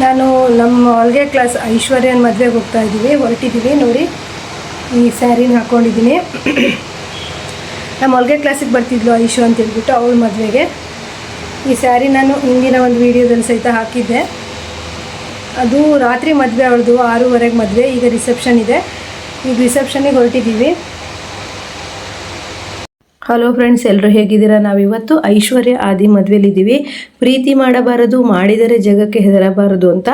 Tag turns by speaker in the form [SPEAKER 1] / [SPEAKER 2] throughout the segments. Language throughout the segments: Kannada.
[SPEAKER 1] ನಾನು ನಮ್ಮ ಹೊಲಿಗೆ ಕ್ಲಾಸ್ ಐಶ್ವರ್ಯನ ಮದುವೆಗೆ ಹೊರಟಿದ್ದೀವಿ ನೋಡಿ. ಈ ಸ್ಯಾರಿನ ಹಾಕ್ಕೊಂಡಿದ್ದೀನಿ. ನಮ್ಮ ಹೊಲಿಗೆ ಕ್ಲಾಸಿಗೆ ಬರ್ತಿದ್ಲು ಐಶು ಅಂತ ಹೇಳ್ಬಿಟ್ಟು ಅವಳ ಮದುವೆಗೆ ಈ ಸ್ಯಾರಿ ನಾನು ಹಿಂದಿನ ಒಂದು ವೀಡಿಯೋದಲ್ಲಿ ಸಹಿತ ಹಾಕಿದ್ದೆ. ಅದು ರಾತ್ರಿ ಮದುವೆ, ಅವಳದು 6:30ಗೆ ಮದುವೆ. ಈಗ ರಿಸೆಪ್ಷನ್ ಇದೆ. ಈಗ ರಿಸೆಪ್ಷನ್ನಿಗೆ ಹೊರಟಿದ್ದೀವಿ. ಹಲೋ ಫ್ರೆಂಡ್ಸ್, ಎಲ್ಲರೂ ಹೇಗಿದ್ದೀರಾ? ನಾವಿವತ್ತು ಐಶ್ವರ್ಯ ಆದಿ ಮದುವೆಲಿದ್ದೀವಿ. ಪ್ರೀತಿ ಮಾಡಬಾರದು, ಮಾಡಿದರೆ ಜಗಕ್ಕೆ ಹೆದರಬಾರದು ಅಂತ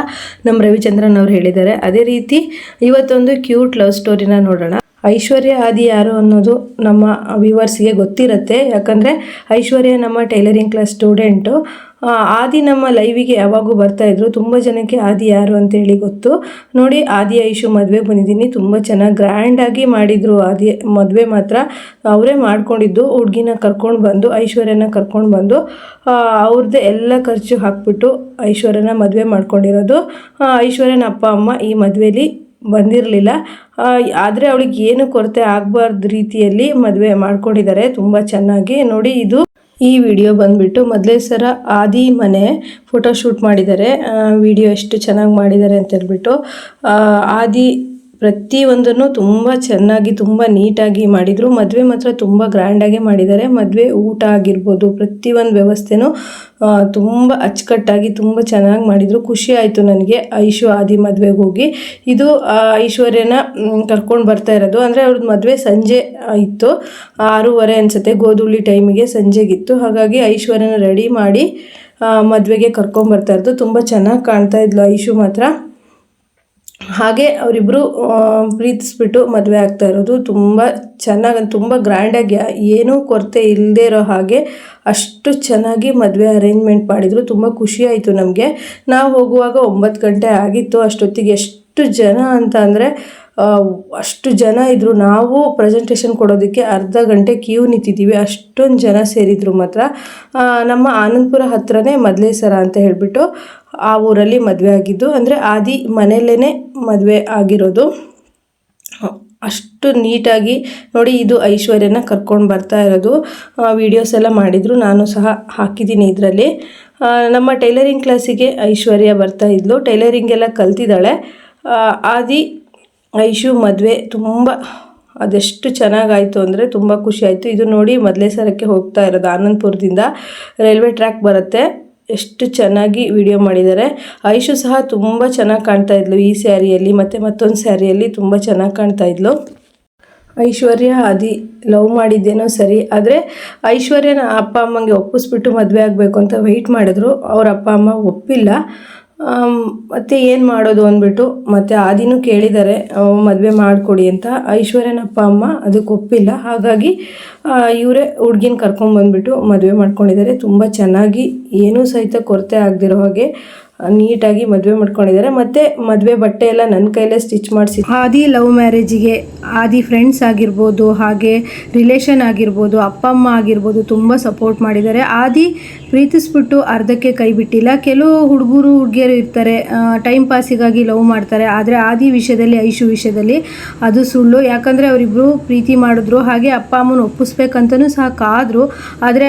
[SPEAKER 1] ನಮ್ಮ ರವಿಚಂದ್ರನ್ ಅವ್ರು ಹೇಳಿದ್ದಾರೆ. ಅದೇ ರೀತಿ ಇವತ್ತೊಂದು ಕ್ಯೂಟ್ ಲವ್ ಸ್ಟೋರಿನ ನೋಡೋಣ. ಐಶ್ವರ್ಯ ಆದಿ ಯಾರು ಅನ್ನೋದು ನಮ್ಮ ವ್ಯೂವರ್ಸ್ಗೆ ಗೊತ್ತಿರುತ್ತೆ, ಯಾಕಂದರೆ ಐಶ್ವರ್ಯ ನಮ್ಮ ಟೈಲರಿಂಗ್ ಕ್ಲಾಸ್ ಸ್ಟೂಡೆಂಟು. ಆದಿ ನಮ್ಮ ಲೈವಿಗೆ ಯಾವಾಗೂ ಬರ್ತಾಯಿದ್ರು. ತುಂಬ ಜನಕ್ಕೆ ಆದಿ ಯಾರು ಅಂತೇಳಿ ಗೊತ್ತು. ನೋಡಿ, ಆದಿ ಐಶು ಮದುವೆಗೆ ಬಂದಿದ್ದೀನಿ. ತುಂಬ ಚೆನ್ನಾಗಿ ಗ್ರ್ಯಾಂಡಾಗಿ ಮಾಡಿದರು. ಆದಿ ಮದುವೆ ಮಾತ್ರ ಅವರೇ ಮಾಡ್ಕೊಂಡಿದ್ದು. ಹುಡುಗಿನ ಕರ್ಕೊಂಡು ಬಂದು, ಐಶ್ವರ್ಯನ ಕರ್ಕೊಂಡು ಬಂದು ಅವ್ರದ್ದೇ ಎಲ್ಲ ಖರ್ಚು ಹಾಕ್ಬಿಟ್ಟು ಐಶ್ವರ್ಯನ ಮದುವೆ ಮಾಡ್ಕೊಂಡಿರೋದು. ಐಶ್ವರ್ಯನ ಅಪ್ಪ ಅಮ್ಮ ಈ ಮದುವೆಲಿ ಬಂದಿರಲಿಲ್ಲ. ಆದರೆ ಅವಳಿಗೆ ಏನು ಕೊರತೆ ಆಗಬಾರ್ದು ರೀತಿಯಲ್ಲಿ ಮದುವೆ ಮಾಡ್ಕೊಂಡಿದ್ದಾರೆ ತುಂಬ ಚೆನ್ನಾಗಿ. ನೋಡಿ, ಇದು ಈ ವಿಡಿಯೋ ಬಂದುಬಿಟ್ಟು ಮೊದಲೇ ಸರ ಆದಿ ಮನೆ ಫೋಟೋಶೂಟ್ ಮಾಡಿದ್ದಾರೆ. ವಿಡಿಯೋ ಎಷ್ಟು ಚೆನ್ನಾಗಿ ಮಾಡಿದ್ದಾರೆ ಅಂತ ಹೇಳ್ಬಿಟ್ಟು ಆದಿ ಪ್ರತಿಯೊಂದನ್ನು ತುಂಬ ಚೆನ್ನಾಗಿ ತುಂಬ ನೀಟಾಗಿ ಮಾಡಿದರು. ಮದುವೆ ಮಾತ್ರ ತುಂಬ ಗ್ರ್ಯಾಂಡಾಗಿ ಮಾಡಿದ್ದಾರೆ. ಮದುವೆ ಊಟ ಆಗಿರ್ಬೋದು, ಪ್ರತಿಯೊಂದು ವ್ಯವಸ್ಥೆನೂ ತುಂಬ ಅಚ್ಚುಕಟ್ಟಾಗಿ ತುಂಬ ಚೆನ್ನಾಗಿ ಮಾಡಿದರು. ಖುಷಿ ಆಯಿತು ನನಗೆ ಐಶು ಆದಿ ಮದುವೆಗೆ ಹೋಗಿ. ಇದು ಐಶ್ವರ್ಯನ ಕರ್ಕೊಂಡು ಬರ್ತಾ ಇರೋದು. ಅಂದರೆ ಅವ್ರದ್ದು ಮದುವೆ ಸಂಜೆ ಇತ್ತು, 6:30 ಅನಿಸುತ್ತೆ, ಗೋಧೂಳಿ ಟೈಮಿಗೆ ಸಂಜೆಗಿತ್ತು. ಹಾಗಾಗಿ ಐಶ್ವರ್ಯನ ರೆಡಿ ಮಾಡಿ ಮದುವೆಗೆ ಕರ್ಕೊಂಬರ್ತಾ ಇರೋದು. ತುಂಬ ಚೆನ್ನಾಗಿ ಕಾಣ್ತಾ ಇದ್ಲು ಐಶು ಮಾತ್ರ. ಹಾಗೆ ಅವರಿಬ್ಬರು ಪ್ರೀತಿಸ್ಬಿಟ್ಟು ಮದುವೆ ಆಗ್ತಾ ಇರೋದು. ತುಂಬ ಚೆನ್ನಾಗಿ, ತುಂಬ ಗ್ರ್ಯಾಂಡಾಗಿ, ಏನೂ ಕೊರತೆ ಇಲ್ಲದೆ ಇರೋ ಹಾಗೆ ಅಷ್ಟು ಚೆನ್ನಾಗಿ ಮದುವೆ ಅರೇಂಜ್ಮೆಂಟ್ ಮಾಡಿದರು. ತುಂಬ ಖುಷಿ ಆಯಿತು ನಮಗೆ. ನಾವು ಹೋಗುವಾಗ 9 ಗಂಟೆ ಆಗಿತ್ತು. ಅಷ್ಟೊತ್ತಿಗೆ ಎಷ್ಟು ಜನ ಅಂತ ಅಂದರೆ ಅಷ್ಟು ಜನ ಇದ್ದರು. ನಾವು ಪ್ರೆಸೆಂಟೇಷನ್ ಕೊಡೋದಕ್ಕೆ ಅರ್ಧ ಗಂಟೆ ಕ್ಯೂ ನಿಂತಿದ್ದೀವಿ, ಅಷ್ಟೊಂದು ಜನ ಸೇರಿದ್ರು ಮಾತ್ರ. ನಮ್ಮ ಆನಂದಪುರ ಹತ್ರನೇ ಮೊದಲೇ ಸರ ಅಂತ ಹೇಳಿಬಿಟ್ಟು ಆ ಊರಲ್ಲಿ ಮದುವೆ ಆಗಿದ್ದು. ಅಂದರೆ ಆದಿ ಮನೆಯಲ್ಲೇ ಮದುವೆ ಆಗಿರೋದು. ಅಷ್ಟು ನೀಟಾಗಿ ನೋಡಿ. ಇದು ಐಶ್ವರ್ಯನ ಕರ್ಕೊಂಡು ಬರ್ತಾ ಇರೋದು. ವೀಡಿಯೋಸ್ ಎಲ್ಲ ಮಾಡಿದರು, ನಾನು ಸಹ ಹಾಕಿದ್ದೀನಿ ಇದರಲ್ಲಿ. ನಮ್ಮ ಟೈಲರಿಂಗ್ ಕ್ಲಾಸಿಗೆ ಐಶ್ವರ್ಯ ಬರ್ತಾ ಇದ್ಲು. ಟೈಲರಿಂಗ್ ಎಲ್ಲ ಕಲ್ತಿದ್ದಾಳೆ. ಆದಿ ಐಶು ಮದುವೆ ತುಂಬ ಅದೆಷ್ಟು ಚೆನ್ನಾಗಾಯಿತು ಅಂದರೆ ತುಂಬ ಖುಷಿ ಆಯಿತು. ಇದು ನೋಡಿ, ಮೊದಲೇ ಸರಕ್ಕೆ ಹೋಗ್ತಾ ಇರೋದು ಆನಂದಪುರದಿಂದ. ರೈಲ್ವೆ ಟ್ರ್ಯಾಕ್ ಬರುತ್ತೆ. ಎಷ್ಟು ಚೆನ್ನಾಗಿ ವಿಡಿಯೋ ಮಾಡಿದ್ದಾರೆ. ಐಶು ಸಹ ತುಂಬ ಚೆನ್ನಾಗಿ ಕಾಣ್ತಾ ಇದ್ಲು ಈ ಸ್ಯಾರಿಯಲ್ಲಿ, ಮತ್ತು ಮತ್ತೊಂದು ಸ್ಯಾರಿಯಲ್ಲಿ ತುಂಬ ಚೆನ್ನಾಗಿ ಕಾಣ್ತಾ ಇದ್ಲು. ಐಶ್ವರ್ಯ ಆದಿ ಲವ್ ಮಾಡಿದ್ದೇನೋ ಸರಿ, ಆದರೆ ಐಶ್ವರ್ಯನ ಅಪ್ಪ ಅಮ್ಮಂಗೆ ಒಪ್ಪಿಸ್ಬಿಟ್ಟು ಮದುವೆ ಆಗಬೇಕು ಅಂತ ವೆಯ್ಟ್ ಮಾಡಿದ್ರು. ಅವ್ರ ಅಪ್ಪ ಅಮ್ಮ ಒಪ್ಪಿಲ್ಲ. ಮತ್ತು ಏನು ಮಾಡೋದು ಅಂದ್ಬಿಟ್ಟು ಮತ್ತು ಆದಿನೂ ಕೇಳಿದ್ದಾರೆ ಮದುವೆ ಮಾಡಿಕೊಡಿ ಅಂತ. ಐಶ್ವರ್ಯನ ಅಪ್ಪ ಅಮ್ಮ ಅದಕ್ಕೆ ಒಪ್ಪಿಲ್ಲ. ಹಾಗಾಗಿ ಇವರೇ ಹುಡ್ಗಿನ ಕರ್ಕೊಂಬಂದ್ಬಿಟ್ಟು ಮದುವೆ ಮಾಡ್ಕೊಂಡಿದ್ದಾರೆ. ತುಂಬ ಚೆನ್ನಾಗಿ, ಏನೂ ಸಹಿತ ಕೊರತೆ ಆಗದಿರೋ ಹಾಗೆ ನೀಟಾಗಿ ಮದುವೆ ಮಾಡ್ಕೊಂಡಿದ್ದಾರೆ. ಮತ್ತು ಮದುವೆ ಬಟ್ಟೆ ಎಲ್ಲ ನನ್ನ ಕೈಲೇ ಸ್ಟಿಚ್ ಮಾಡಿಸಿ. ಆದಿ ಲವ್ ಮ್ಯಾರೇಜಿಗೆ ಆದಿ ಫ್ರೆಂಡ್ಸ್ ಆಗಿರ್ಬೋದು, ಹಾಗೆ ರಿಲೇಷನ್ ಆಗಿರ್ಬೋದು, ಅಪ್ಪ ಅಮ್ಮ ಆಗಿರ್ಬೋದು ತುಂಬ ಸಪೋರ್ಟ್ ಮಾಡಿದ್ದಾರೆ. ಆದಿ ಪ್ರೀತಿಸ್ಬಿಟ್ಟು ಅರ್ಧಕ್ಕೆ ಕೈ ಬಿಟ್ಟಿಲ್ಲ. ಕೆಲವು ಹುಡುಗರು ಹುಡುಗಿಯರು ಇರ್ತಾರೆ, ಟೈಮ್ ಪಾಸಿಗಾಗಿ ಲವ್ ಮಾಡ್ತಾರೆ. ಆದರೆ ಆದಿ ವಿಷಯದಲ್ಲಿ, ಐಶು ವಿಷಯದಲ್ಲಿ ಅದು ಸುಳ್ಳು. ಯಾಕಂದರೆ ಅವರಿಬ್ಬರು ಪ್ರೀತಿ ಮಾಡಿದ್ರು. ಹಾಗೆ ಅಪ್ಪ ಅಮ್ಮನ ಒಪ್ಪಿಸ್ಬೇಕಂತನೂ ಸಹ ಕಾದರು. ಆದರೆ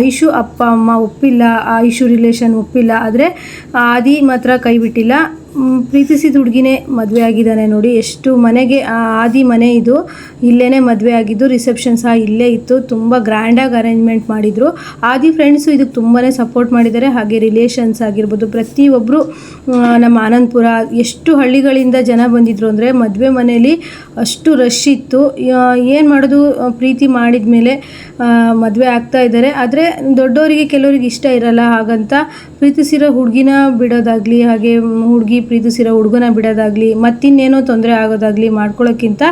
[SPEAKER 1] ಐಶು ಅಪ್ಪ ಅಮ್ಮ ಒಪ್ಪಿಲ್ಲ, ಐಶು ರಿಲೇಷನ್ ಒಪ್ಪಿಲ್ಲ. ಆದರೆ ಆದಿ ಮಾತ್ರ ಕೈ ಬಿಟ್ಟಿಲ್ಲ. ಪ್ರೀತಿಸಿದ ಹುಡುಗಿನೇ ಮದುವೆ ಆಗಿದ್ದಾನೆ ನೋಡಿ. ಎಷ್ಟು ಮನೆಗೆ ಆದಿ ಮನೆ ಇದು, ಇಲ್ಲೇ ಮದುವೆ ಆಗಿದ್ದು. ರಿಸೆಪ್ಷನ್ ಸಹ ಇಲ್ಲೇ ಇತ್ತು. ತುಂಬ ಗ್ರ್ಯಾಂಡಾಗಿ ಅರೇಂಜ್ಮೆಂಟ್ ಮಾಡಿದರು. ಆದಿ ಫ್ರೆಂಡ್ಸು ಇದಕ್ಕೆ ತುಂಬಾ ಸಪೋರ್ಟ್ ಮಾಡಿದ್ದಾರೆ. ಹಾಗೆ ರಿಲೇಷನ್ಸ್ ಆಗಿರ್ಬೋದು, ಪ್ರತಿಯೊಬ್ಬರು ನಮ್ಮ ಆನಂದಪುರ ಎಷ್ಟು ಹಳ್ಳಿಗಳಿಂದ ಜನ ಬಂದಿದ್ದರು ಅಂದರೆ ಮದುವೆ ಮನೆಯಲ್ಲಿ ಅಷ್ಟು ರಶ್ ಇತ್ತು. ಏನು ಮಾಡೋದು, ಪ್ರೀತಿ ಮಾಡಿದ ಮೇಲೆ ಮದುವೆ ಆಗ್ತಾ ಇದ್ದಾರೆ. ಆದರೆ ದೊಡ್ಡವರಿಗೆ ಕೆಲವರಿಗೆ ಇಷ್ಟ ಇರಲ್ಲ. ಹಾಗಂತ ಪ್ರೀತಿಸಿರೋ ಹುಡುಗಿನ ಬಿಡೋದಾಗಲಿ, ಹಾಗೆ ಹುಡುಗಿ ಪ್ರೀತಿಸಿರೋ ಹುಡುಗನ ಬಿಡೋದಾಗಲಿ, ಮತ್ತಿನ್ನೇನೋ ತೊಂದರೆ ಆಗೋದಾಗಲಿ ಮಾಡ್ಕೊಳ್ಳೋಕ್ಕಿಂತ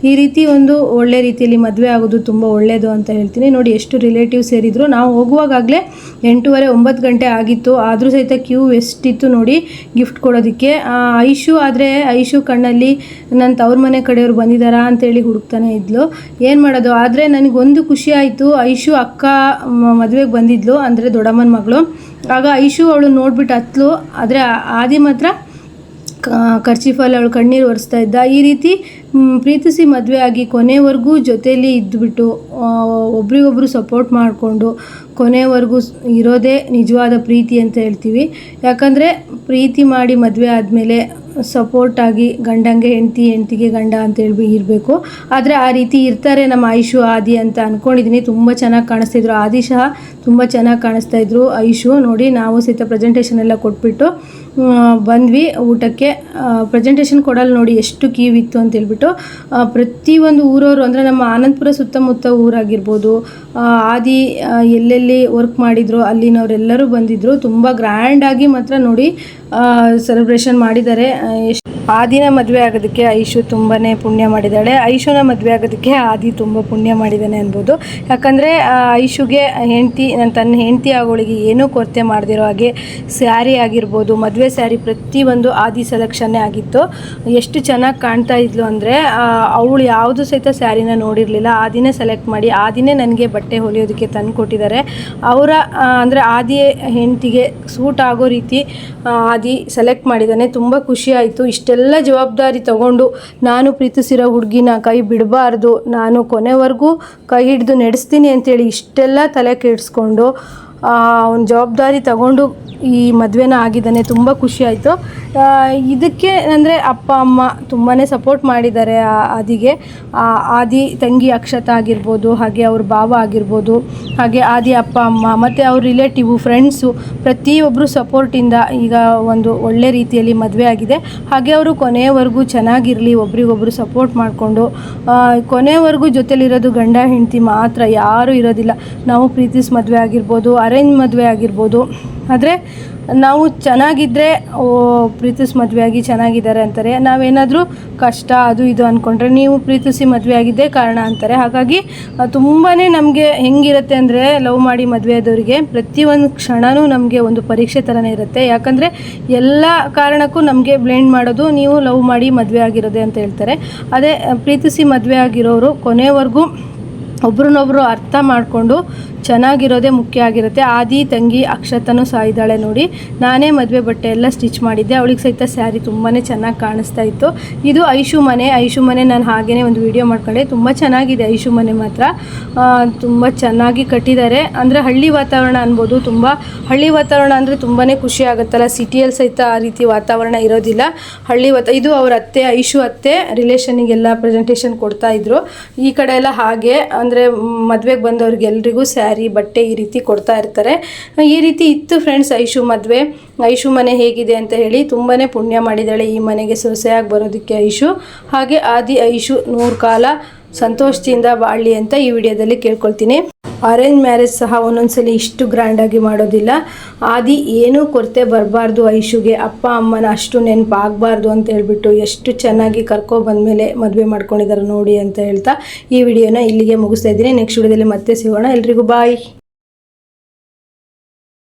[SPEAKER 1] ಈ ರೀತಿ ಒಂದು ಒಳ್ಳೆ ರೀತಿಯಲ್ಲಿ ಮದುವೆ ಆಗೋದು ತುಂಬ ಒಳ್ಳೆಯದು ಅಂತ ಹೇಳ್ತೀನಿ. ನೋಡಿ, ಎಷ್ಟು ರಿಲೇಟಿವ್ಸ್ ಸೇರಿದ್ರು. ನಾವು ಹೋಗುವಾಗಲೇ 8:30 9 ಗಂಟೆ ಆಗಿತ್ತು. ಆದರೂ ಸಹಿತ ಕ್ಯೂ ಎಷ್ಟಿತ್ತು ನೋಡಿ ಗಿಫ್ಟ್ ಕೊಡೋದಕ್ಕೆ. ಐಶು ಆದರೆ ಐಶು ಕಣ್ಣಲ್ಲಿ ನನ್ನ ತವ್ರ ಮನೆ ಕಡೆಯವ್ರು ಬಂದಿದ್ದಾರಾ ಅಂತೇಳಿ ಹುಡುಕ್ತಾನೆ ಇದ್ಲು. ಏನು ಮಾಡೋದು. ಆದರೆ ನನಗೊಂದು ಖುಷಿ ಆಯಿತು, ಐಶು ಅಕ್ಕ ಮದುವೆಗೆ ಬಂದಿದ್ಲು, ಅಂದರೆ ದೊಡ್ಡಮ್ಮನ ಮಗಳು. ಆಗ ಐಶು ಅವಳು ನೋಡ್ಬಿಟ್ಟು ಹತ್ಲು. ಆದರೆ ಆದಿ ಮಾತ್ರ ಖರ್ಚಿಫಲ್ಲಿ ಅವಳು ಕಣ್ಣೀರು ಒರೆಸ್ತಾ ಇದ್ದ. ಈ ರೀತಿ ಪ್ರೀತಿಸಿ ಮದುವೆ ಆಗಿ ಕೊನೆವರೆಗೂ ಜೊತೆಯಲ್ಲಿ ಇದ್ದುಬಿಟ್ಟು ಒಬ್ರಿಗೊಬ್ರು ಸಪೋರ್ಟ್ ಮಾಡಿಕೊಂಡು ಕೊನೆವರೆಗೂ ಇರೋದೇ ನಿಜವಾದ ಪ್ರೀತಿ ಅಂತ ಹೇಳ್ತೀವಿ. ಯಾಕಂದರೆ ಪ್ರೀತಿ ಮಾಡಿ ಮದುವೆ ಆದಮೇಲೆ ಸಪೋರ್ಟಾಗಿ ಗಂಡಂಗೆ ಹೆಂಡತಿ, ಹೆಂಡತಿಗೆ ಗಂಡ ಅಂತೇಳಿ ಇರಬೇಕು. ಆದರೆ ಆ ರೀತಿ ಇರ್ತಾರೆ ನಮ್ಮ ಐಶು ಆದಿ ಅಂತ ಅಂದ್ಕೊಂಡಿದ್ದೀನಿ. ತುಂಬ ಚೆನ್ನಾಗಿ ಕಾಣಿಸ್ತಿದ್ರು. ಆದಿ ಸಹ ತುಂಬ ಚೆನ್ನಾಗಿ ಕಾಣಿಸ್ತಾಯಿದ್ರು. ಐಶು ನೋಡಿ, ನಾವು ಸಹಿತ ಪ್ರೆಸೆಂಟೇಷನ್ ಎಲ್ಲ ಕೊಟ್ಬಿಟ್ಟು ಬಂದ್ವಿ ಊಟಕ್ಕೆ. ಪ್ರೆಸೆಂಟೇಷನ್ ಕೊಡಲು ನೋಡಿ ಎಷ್ಟು ಕೀವಿತ್ತು ಅಂತೇಳ್ಬಿಟ್ಟು ಪ್ರತಿಯೊಂದು ಊರವರು, ಅಂದರೆ ನಮ್ಮ ಆನಂದಪುರ ಸುತ್ತಮುತ್ತ ಊರಾಗಿರ್ಬೋದು, ಆದಿ ಎಲ್ಲೆಲ್ಲಿ ವರ್ಕ್ ಮಾಡಿದ್ರು ಅಲ್ಲಿನವರೆಲ್ಲರೂ ಬಂದಿದ್ದರು. ತುಂಬ ಗ್ರ್ಯಾಂಡಾಗಿ ಮಾತ್ರ ನೋಡಿ ಸೆಲೆಬ್ರೇಷನ್ ಮಾಡಿದ್ದಾರೆ. ಆದಿನ ಮದುವೆ ಆಗೋದಕ್ಕೆ ಐಶು ತುಂಬಾ ಪುಣ್ಯ ಮಾಡಿದ್ದಾಳೆ. ಐಶುನ ಮದುವೆ ಆಗೋದಕ್ಕೆ ಆದಿ ತುಂಬ ಪುಣ್ಯ ಮಾಡಿದ್ದಾನೆ ಅನ್ಬೋದು. ಯಾಕಂದರೆ ಐಶುಗೆ ತನ್ನ ಹೆಂಡತಿ ಆಗೋಳಿಗೆ ಏನೂ ಕೊರತೆ ಮಾಡದಿರೋ ಹಾಗೆ ಸ್ಯಾರಿ ಆಗಿರ್ಬೋದು, ಮದುವೆ ಸ್ಯಾರಿ ಪ್ರತಿಯೊಂದು ಆದಿ ಸೆಲೆಕ್ಷನ್ನೇ ಆಗಿತ್ತು. ಎಷ್ಟು ಚೆನ್ನಾಗಿ ಕಾಣ್ತಾ ಇದ್ಲು ಅಂದರೆ ಅವಳು ಯಾವುದು ಸಹಿತ ಸ್ಯಾರಿನ ನೋಡಿರಲಿಲ್ಲ. ಆದಿನೇ ಸೆಲೆಕ್ಟ್ ಮಾಡಿ ಆದಿನೇ ನನಗೆ ಬಟ್ಟೆ ಹೊಲಿಯೋದಕ್ಕೆ ತಂದು ಕೊಟ್ಟಿದ್ದಾರೆ. ಅವರ ಅಂದರೆ ಆದಿ ಹೆಂಡತಿಗೆ ಸೂಟ್ ಆಗೋ ರೀತಿ ಆದಿ ಸೆಲೆಕ್ಟ್ ಮಾಡಿದ್ದಾನೆ. ತುಂಬ ಖುಷಿ ಆಯಿತು. ಇಷ್ಟೆಲ್ಲ ಜವಾಬ್ದಾರಿ ತಗೊಂಡು ನಾನು ಪ್ರೀತಿಸಿರೋ ಹುಡುಗಿನ ಕೈ ಬಿಡಬಾರ್ದು, ನಾನು ಕೊನೆವರೆಗೂ ಕೈ ಹಿಡಿದು ನಡೆಸ್ತೀನಿ ಅಂತೇಳಿ ಇಷ್ಟೆಲ್ಲ ತಲೆ ಕೆಡಿಸ್ಕೊಂಡು ಅವನ ಜವಾಬ್ದಾರಿ ತಗೊಂಡು ಈ ಮದುವೆನ ಆಗಿದ್ದಾನೆ. ತುಂಬ ಖುಷಿ ಆಯಿತು. ಇದಕ್ಕೆ ಅಂದರೆ ಅಪ್ಪ ಅಮ್ಮ ತುಂಬಾ ಸಪೋರ್ಟ್ ಮಾಡಿದ್ದಾರೆ ಆದಿಗೆ. ಆದಿ ತಂಗಿ ಅಕ್ಷತಾ ಆಗಿರ್ಬೋದು, ಹಾಗೆ ಅವ್ರ ಭಾವ ಆಗಿರ್ಬೋದು, ಹಾಗೆ ಆದಿ ಅಪ್ಪ ಅಮ್ಮ ಮತ್ತು ಅವ್ರ ರಿಲೇಟಿವು, ಫ್ರೆಂಡ್ಸು ಪ್ರತಿಯೊಬ್ಬರು ಸಪೋರ್ಟಿಂದ ಈಗ ಒಂದು ಒಳ್ಳೆ ರೀತಿಯಲ್ಲಿ ಮದುವೆ ಆಗಿದೆ. ಹಾಗೆ ಅವರು ಕೊನೆಯವರೆಗೂ ಚೆನ್ನಾಗಿರಲಿ, ಒಬ್ರಿಗೊಬ್ರು ಸಪೋರ್ಟ್ ಮಾಡಿಕೊಂಡು ಕೊನೆಯವರೆಗೂ ಜೊತೆಲಿರೋದು ಗಂಡ ಹೆಂಡತಿ ಮಾತ್ರ, ಯಾರೂ ಇರೋದಿಲ್ಲ. ನಾವು ಪ್ರೀತಿಸ್ ಮದುವೆ ಆಗಿರ್ಬೋದು, ಅರೇಂಜ್ ಮದುವೆ ಆಗಿರ್ಬೋದು, ಆದರೆ ನಾವು ಚೆನ್ನಾಗಿದ್ದರೆ ಪ್ರೀತಿಸಿ ಮದುವೆ ಆಗಿ ಚೆನ್ನಾಗಿದ್ದಾರೆ ಅಂತಾರೆ. ನಾವೇನಾದರೂ ಕಷ್ಟ ಅದು ಇದು ಅಂದ್ಕೊಂಡ್ರೆ ನೀವು ಪ್ರೀತಿಸಿ ಮದುವೆ ಆಗಿದ್ದೇ ಕಾರಣ ಅಂತಾರೆ. ಹಾಗಾಗಿ ತುಂಬಾ ನಮಗೆ ಹೆಂಗಿರುತ್ತೆ ಅಂದರೆ ಲವ್ ಮಾಡಿ ಮದುವೆ ಆದವರಿಗೆ ಪ್ರತಿಯೊಂದು ಕ್ಷಣವೂ ನಮಗೆ ಒಂದು ಪರೀಕ್ಷೆ ಥರನೇ ಇರುತ್ತೆ. ಯಾಕಂದರೆ ಎಲ್ಲ ಕಾರಣಕ್ಕೂ ನಮಗೆ ಬ್ಲೇಮ್ ಮಾಡೋದು ನೀವು ಲವ್ ಮಾಡಿ ಮದುವೆ ಆಗಿರೋದೆ ಅಂತ ಹೇಳ್ತಾರೆ. ಅದೇ ಪ್ರೀತಿಸಿ ಮದುವೆ ಆಗಿರೋರು ಕೊನೆವರೆಗೂ ಒಬ್ರನ್ನೊಬ್ರು ಅರ್ಥ ಮಾಡಿಕೊಂಡು ಚೆನ್ನಾಗಿರೋದೇ ಮುಖ್ಯ ಆಗಿರುತ್ತೆ. ಆದಿ ತಂಗಿ ಅಕ್ಷತನೂ ಸಾಯಿದ್ದಾಳೆ ನೋಡಿ. ನಾನೇ ಮದುವೆ ಬಟ್ಟೆ ಎಲ್ಲ ಸ್ಟಿಚ್ ಮಾಡಿದ್ದೆ. ಅವಳಿಗೆ ಸಹಿತ ಸ್ಯಾರಿ ತುಂಬಾ ಚೆನ್ನಾಗಿ ಕಾಣಿಸ್ತಾ ಇತ್ತು. ಇದು ಐಶು ಮನೆ ನಾನು ಹಾಗೇ ಒಂದು ವಿಡಿಯೋ ಮಾಡ್ಕೊಂಡೆ. ತುಂಬ ಚೆನ್ನಾಗಿದೆ ಐಶು ಮನೆ ಮಾತ್ರ. ತುಂಬ ಚೆನ್ನಾಗಿ ಕಟ್ಟಿದ್ದಾರೆ. ಅಂದರೆ ಹಳ್ಳಿ ವಾತಾವರಣ ಅನ್ಬೋದು. ತುಂಬ ಹಳ್ಳಿ ವಾತಾವರಣ ಅಂದರೆ ತುಂಬಾ ಖುಷಿ ಆಗುತ್ತಲ್ಲ. ಸಿಟಿಯಲ್ಲಿ ಸಹಿತ ಆ ರೀತಿ ವಾತಾವರಣ ಇರೋದಿಲ್ಲ. ಇದು ಅವ್ರ ಅತ್ತೆ, ಐಶು ಅತ್ತೆ ರಿಲೇಷನಿಗೆಲ್ಲ ಪ್ರೆಸೆಂಟೇಷನ್ ಕೊಡ್ತಾಯಿದ್ರು. ಈ ಕಡೆ ಎಲ್ಲ ಹಾಗೆ ಅಂದರೆ ಮದುವೆಗೆ ಬಂದವ್ರಿಗೆ ಎಲ್ರಿಗೂ ಸ್ಯಾರಿ ಬಟ್ಟೆ ಈ ರೀತಿ ಕೊಡ್ತಾ ಇರ್ತಾರೆ. ಈ ರೀತಿ ಇತ್ತು ಫ್ರೆಂಡ್ಸ್ ಐಶು ಮದುವೆ. ಐಶು ಮನೆ ಹೇಗಿದೆ ಅಂತ ಹೇಳಿ. ತುಂಬಾ ಪುಣ್ಯ ಮಾಡಿದ್ದಾಳೆ ಈ ಮನೆಗೆ ಸೊಸೆಯಾಗಿ ಬರೋದಕ್ಕೆ ಐಶು. ಹಾಗೆ ಆದಿ ಐಶು 100 ಕಾಲ ಸಂತೋಷದಿಂದ ಬಾಳಲಿ ಅಂತ ಈ ವಿಡಿಯೋದಲ್ಲಿ ಕೇಳ್ಕೊಳ್ತೀನಿ. ಅರೇಂಜ್ ಮ್ಯಾರೇಜ್ ಸಹ ಒಂದೊಂದ್ಸಲಿ ಇಷ್ಟು ಗ್ರ್ಯಾಂಡಾಗಿ ಮಾಡೋದಿಲ್ಲ. ಆದಿ ಏನೂ ಕೊರತೆ ಬರಬಾರ್ದು ಐಶುಗೆ, ಅಪ್ಪ ಅಮ್ಮನ ಅಷ್ಟು ನೆನಪಾಗಬಾರ್ದು ಅಂತ ಹೇಳ್ಬಿಟ್ಟು ಎಷ್ಟು ಚೆನ್ನಾಗಿ ಕರ್ಕೊಬಂದ್ಮೇಲೆ ಮದುವೆ ಮಾಡ್ಕೊಂಡಿದ್ದಾರೆ ನೋಡಿ ಅಂತ ಹೇಳ್ತಾ ಈ ವಿಡಿಯೋನ ಇಲ್ಲಿಗೆ ಮುಗಿಸ್ತಾ ಇದ್ದೀನಿ. ನೆಕ್ಸ್ಟ್ ವಿಡಿಯೋದಲ್ಲಿ ಮತ್ತೆ ಸಿಗೋಣ. ಎಲ್ರಿಗೂ ಬಾಯ್.